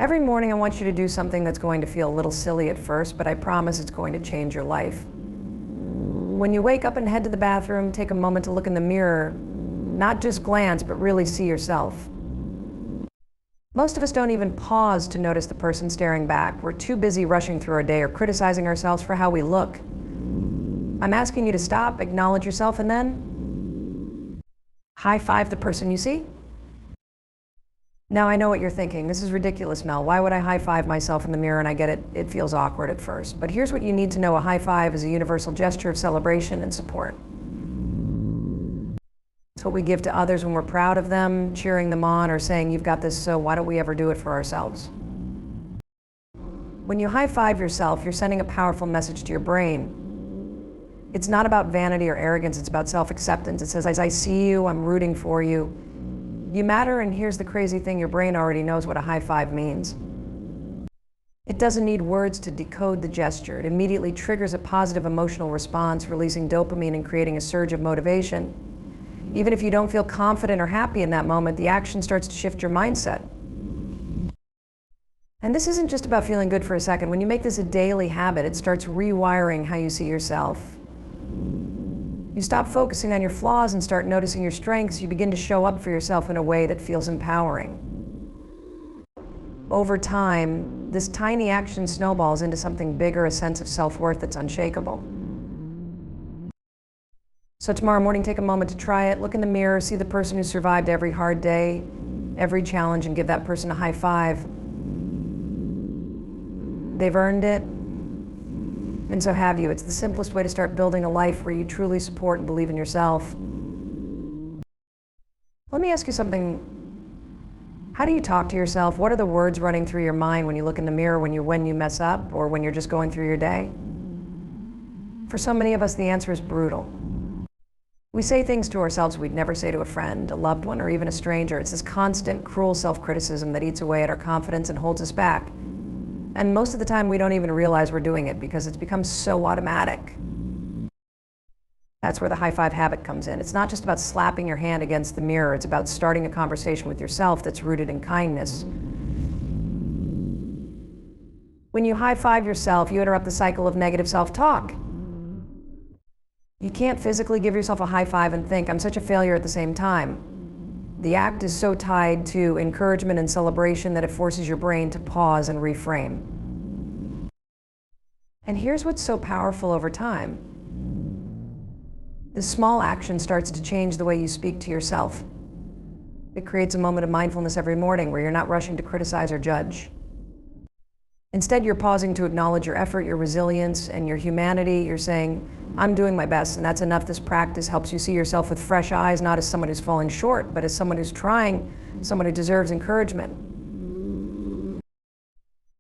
Every morning I want you to do something that's going to feel a little silly at first, but I promise it's going to change your life. When you wake up and head to the bathroom, take a moment to look in the mirror, not just glance, but really see yourself. Most of us don't even pause to notice the person staring back. We're too busy rushing through our day or criticizing ourselves for how we look. I'm asking you to stop, acknowledge yourself, and then high five the person you see. Now I know what you're thinking. This is ridiculous, Mel. Why would I high five myself in the mirror? And I get it, it feels awkward at first. But here's what you need to know. A high five is a universal gesture of celebration and support. It's what we give to others when we're proud of them, cheering them on, or saying, you've got this, so why don't we ever do it for ourselves? When you high five yourself, you're sending a powerful message to your brain. It's not about vanity or arrogance, it's about self-acceptance. It says, as I see you, I'm rooting for you. You matter, and here's the crazy thing, your brain already knows what a high five means. It doesn't need words to decode the gesture. It immediately triggers a positive emotional response, releasing dopamine and creating a surge of motivation. Even if you don't feel confident or happy in that moment, the action starts to shift your mindset. And this isn't just about feeling good for a second. When you make this a daily habit, it starts rewiring how you see yourself. You stop focusing on your flaws and start noticing your strengths. You begin to show up for yourself in a way that feels empowering. Over time, this tiny action snowballs into something bigger, a sense of self-worth that's unshakable. So tomorrow morning, take a moment to try it. Look in the mirror, see the person who survived every hard day, every challenge, and give that person a high five. They've earned it. And so have you. It's the simplest way to start building a life where you truly support and believe in yourself. Let me ask you something. How do you talk to yourself? What are the words running through your mind when you look in the mirror, when you mess up, or when you're just going through your day? For so many of us, the answer is brutal. We say things to ourselves we'd never say to a friend, a loved one, or even a stranger. It's this constant, cruel self-criticism that eats away at our confidence and holds us back. And most of the time, we don't even realize we're doing it because it's become so automatic. That's where the high five habit comes in. It's not just about slapping your hand against the mirror. It's about starting a conversation with yourself that's rooted in kindness. When you high five yourself, you interrupt the cycle of negative self-talk. You can't physically give yourself a high five and think, I'm such a failure at the same time. The act is so tied to encouragement and celebration that it forces your brain to pause and reframe. And here's what's so powerful over time. This small action starts to change the way you speak to yourself. It creates a moment of mindfulness every morning where you're not rushing to criticize or judge. Instead, you're pausing to acknowledge your effort, your resilience, and your humanity. You're saying, I'm doing my best, and that's enough. This practice helps you see yourself with fresh eyes, not as someone who's falling short, but as someone who's trying, someone who deserves encouragement.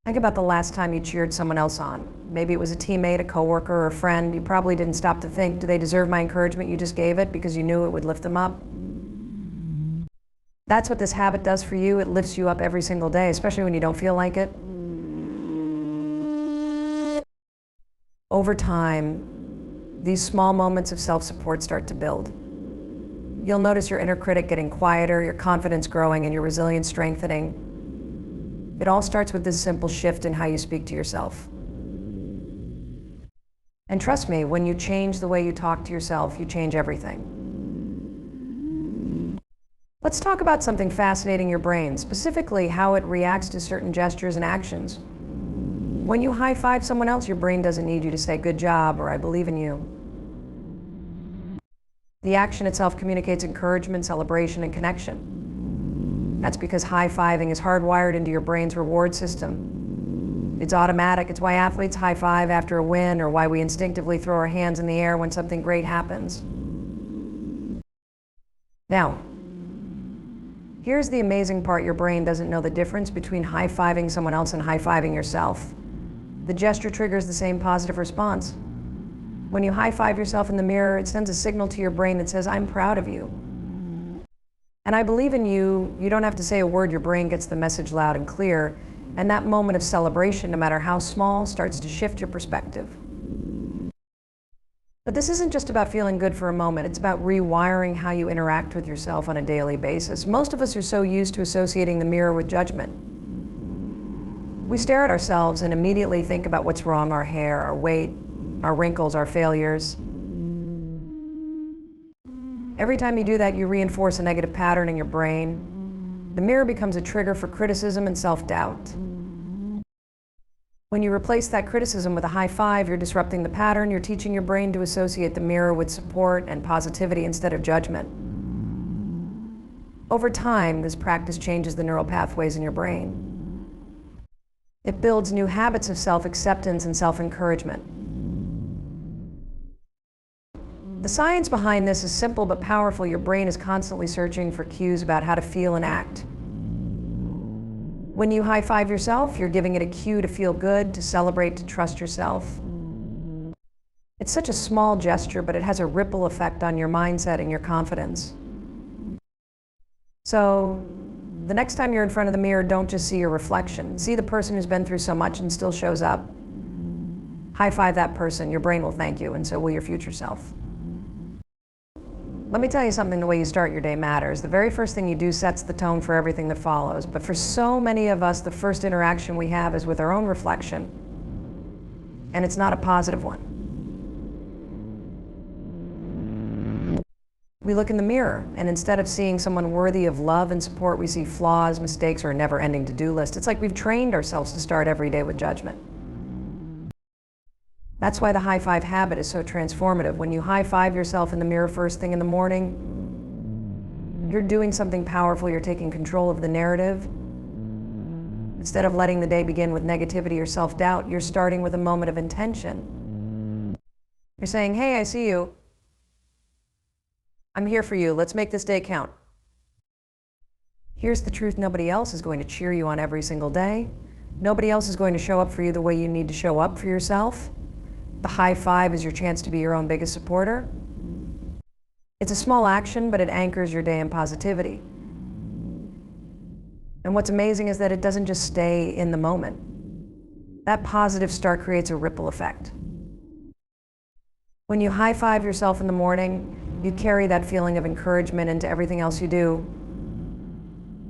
Think about the last time you cheered someone else on. Maybe it was a teammate, a coworker, or a friend. You probably didn't stop to think, do they deserve my encouragement? You just gave it because you knew it would lift them up. That's what this habit does for you. It lifts you up every single day, especially when you don't feel like it. Over time, these small moments of self-support start to build. You'll notice your inner critic getting quieter, your confidence growing, and your resilience strengthening. It all starts with this simple shift in how you speak to yourself. And trust me, when you change the way you talk to yourself, you change everything. Let's talk about something fascinating in your brain, specifically how it reacts to certain gestures and actions. When you high five someone else, your brain doesn't need you to say, good job, or I believe in you. The action itself communicates encouragement, celebration, and connection. That's because high-fiving is hardwired into your brain's reward system. It's automatic. It's why athletes high five after a win, or why we instinctively throw our hands in the air when something great happens. Now, here's the amazing part. Your brain doesn't know the difference between high-fiving someone else and high-fiving yourself. The gesture triggers the same positive response. When you high-five yourself in the mirror, it sends a signal to your brain that says, I'm proud of you. And I believe in you. You don't have to say a word. Your brain gets the message loud and clear. And that moment of celebration, no matter how small, starts to shift your perspective. But this isn't just about feeling good for a moment. It's about rewiring how you interact with yourself on a daily basis. Most of us are so used to associating the mirror with judgment. We stare at ourselves and immediately think about what's wrong: our hair, our weight, our wrinkles, our failures. Every time you do that, you reinforce a negative pattern in your brain. The mirror becomes a trigger for criticism and self-doubt. When you replace that criticism with a high five, you're disrupting the pattern. You're teaching your brain to associate the mirror with support and positivity instead of judgment. Over time, this practice changes the neural pathways in your brain. It builds new habits of self-acceptance and self-encouragement. The science behind this is simple but powerful. Your brain is constantly searching for cues about how to feel and act. When you high-five yourself, you're giving it a cue to feel good, to celebrate, to trust yourself. It's such a small gesture, but it has a ripple effect on your mindset and your confidence. So, the next time you're in front of the mirror, don't just see your reflection. See the person who's been through so much and still shows up. High-five that person. Your brain will thank you, and so will your future self. Let me tell you something, the way you start your day matters. The very first thing you do sets the tone for everything that follows. But for so many of us, the first interaction we have is with our own reflection. And it's not a positive one. We look in the mirror, and instead of seeing someone worthy of love and support, we see flaws, mistakes, or a never-ending to-do list. It's like we've trained ourselves to start every day with judgment. That's why the high-five habit is so transformative. When you high-five yourself in the mirror first thing in the morning, you're doing something powerful. You're taking control of the narrative. Instead of letting the day begin with negativity or self-doubt, you're starting with a moment of intention. You're saying, hey, I see you. I'm here for you. Let's make this day count. Here's the truth: nobody else is going to cheer you on every single day. Nobody else is going to show up for you the way you need to show up for yourself. The high five is your chance to be your own biggest supporter. It's a small action, but it anchors your day in positivity. And what's amazing is that it doesn't just stay in the moment. That positive start creates a ripple effect. When you high five yourself in the morning, you carry that feeling of encouragement into everything else you do.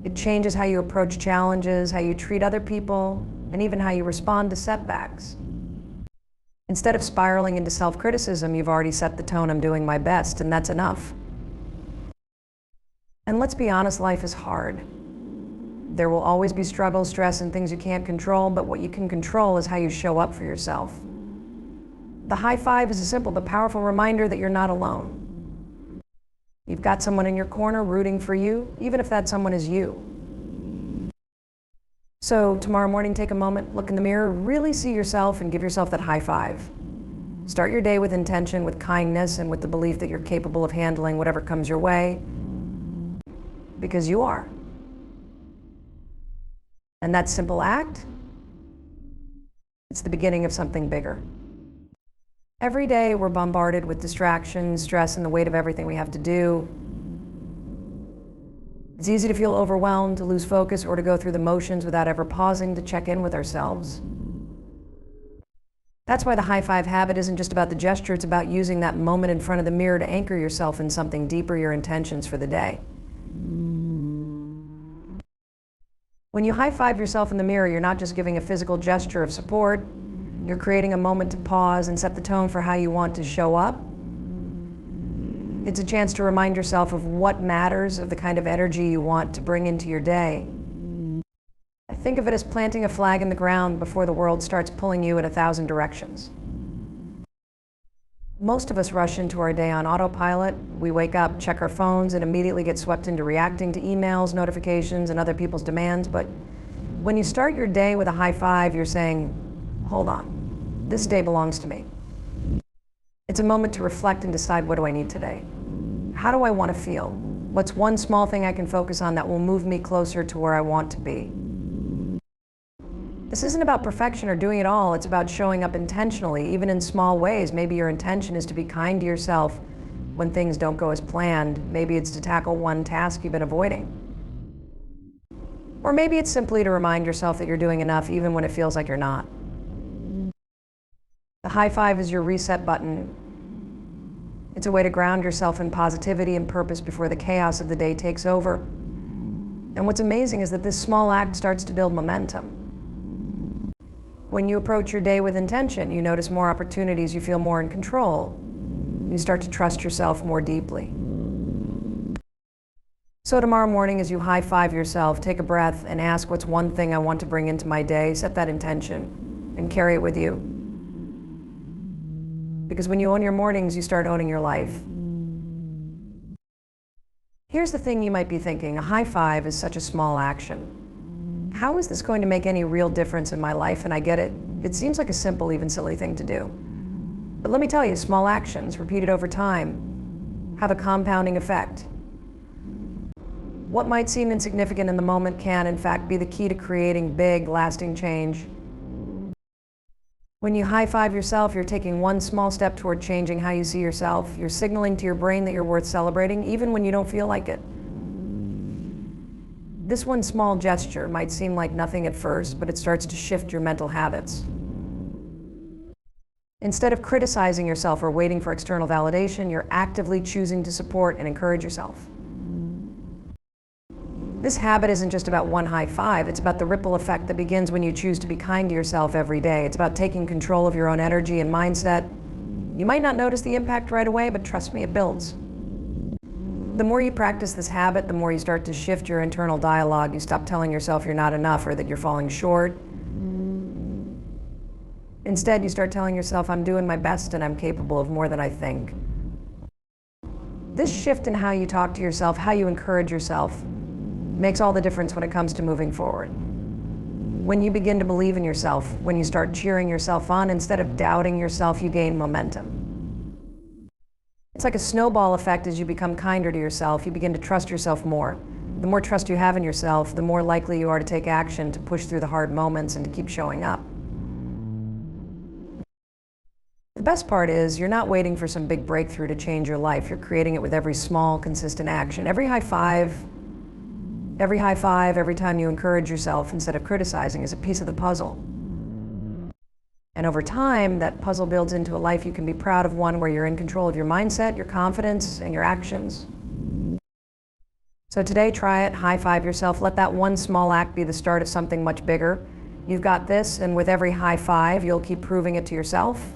It changes how you approach challenges, how you treat other people, and even how you respond to setbacks. Instead of spiraling into self-criticism, you've already set the tone: I'm doing my best, and that's enough. And let's be honest, life is hard. There will always be struggle, stress, and things you can't control, but what you can control is how you show up for yourself. The high five is a simple but powerful reminder that you're not alone. You've got someone in your corner rooting for you, even if that someone is you. So tomorrow morning, take a moment, look in the mirror, really see yourself, and give yourself that high five. Start your day with intention, with kindness, and with the belief that you're capable of handling whatever comes your way, because you are. And that simple act, it's the beginning of something bigger. Every day we're bombarded with distractions, stress, and the weight of everything we have to do. It's easy to feel overwhelmed, to lose focus, or to go through the motions without ever pausing to check in with ourselves. That's why the high five habit isn't just about the gesture, it's about using that moment in front of the mirror to anchor yourself in something deeper, your intentions for the day. When you high five yourself in the mirror, you're not just giving a physical gesture of support, you're creating a moment to pause and set the tone for how you want to show up. It's a chance to remind yourself of what matters, of the kind of energy you want to bring into your day. I think of it as planting a flag in the ground before the world starts pulling you in 1,000 directions. Most of us rush into our day on autopilot. We wake up, check our phones, and immediately get swept into reacting to emails, notifications, and other people's demands. But when you start your day with a high five, you're saying, hold on, this day belongs to me. It's a moment to reflect and decide, what do I need today? How do I want to feel? What's one small thing I can focus on that will move me closer to where I want to be? This isn't about perfection or doing it all. It's about showing up intentionally, even in small ways. Maybe your intention is to be kind to yourself when things don't go as planned. Maybe it's to tackle one task you've been avoiding. Or maybe it's simply to remind yourself that you're doing enough even when it feels like you're not. The high five is your reset button. It's a way to ground yourself in positivity and purpose before the chaos of the day takes over. And what's amazing is that this small act starts to build momentum. When you approach your day with intention, you notice more opportunities, you feel more in control. You start to trust yourself more deeply. So tomorrow morning, as you high-five yourself, take a breath and ask, what's one thing I want to bring into my day? Set that intention and carry it with you. Because when you own your mornings, you start owning your life. Here's the thing you might be thinking, a high five is such a small action. How is this going to make any real difference in my life? And I get it. It seems like a simple, even silly thing to do. But let me tell you, small actions repeated over time have a compounding effect. What might seem insignificant in the moment can, in fact, be the key to creating big, lasting change. When you high-five yourself, you're taking one small step toward changing how you see yourself. You're signaling to your brain that you're worth celebrating, even when you don't feel like it. This one small gesture might seem like nothing at first, but it starts to shift your mental habits. Instead of criticizing yourself or waiting for external validation, you're actively choosing to support and encourage yourself. This habit isn't just about one high five, it's about the ripple effect that begins when you choose to be kind to yourself every day. It's about taking control of your own energy and mindset. You might not notice the impact right away, but trust me, it builds. The more you practice this habit, the more you start to shift your internal dialogue. You stop telling yourself you're not enough or that you're falling short. Instead, you start telling yourself, I'm doing my best and I'm capable of more than I think. This shift in how you talk to yourself, how you encourage yourself, makes all the difference when it comes to moving forward. When you begin to believe in yourself, when you start cheering yourself on, instead of doubting yourself, you gain momentum. It's like a snowball effect. As you become kinder to yourself, you begin to trust yourself more. The more trust you have in yourself, the more likely you are to take action, to push through the hard moments, and to keep showing up. The best part is, you're not waiting for some big breakthrough to change your life. You're creating it with every small, consistent action. Every high five, every time you encourage yourself instead of criticizing is a piece of the puzzle. And over time, that puzzle builds into a life you can be proud of, one where you're in control of your mindset, your confidence, and your actions. So today, try it, high five yourself. Let that one small act be the start of something much bigger. You've got this, and with every high five, you'll keep proving it to yourself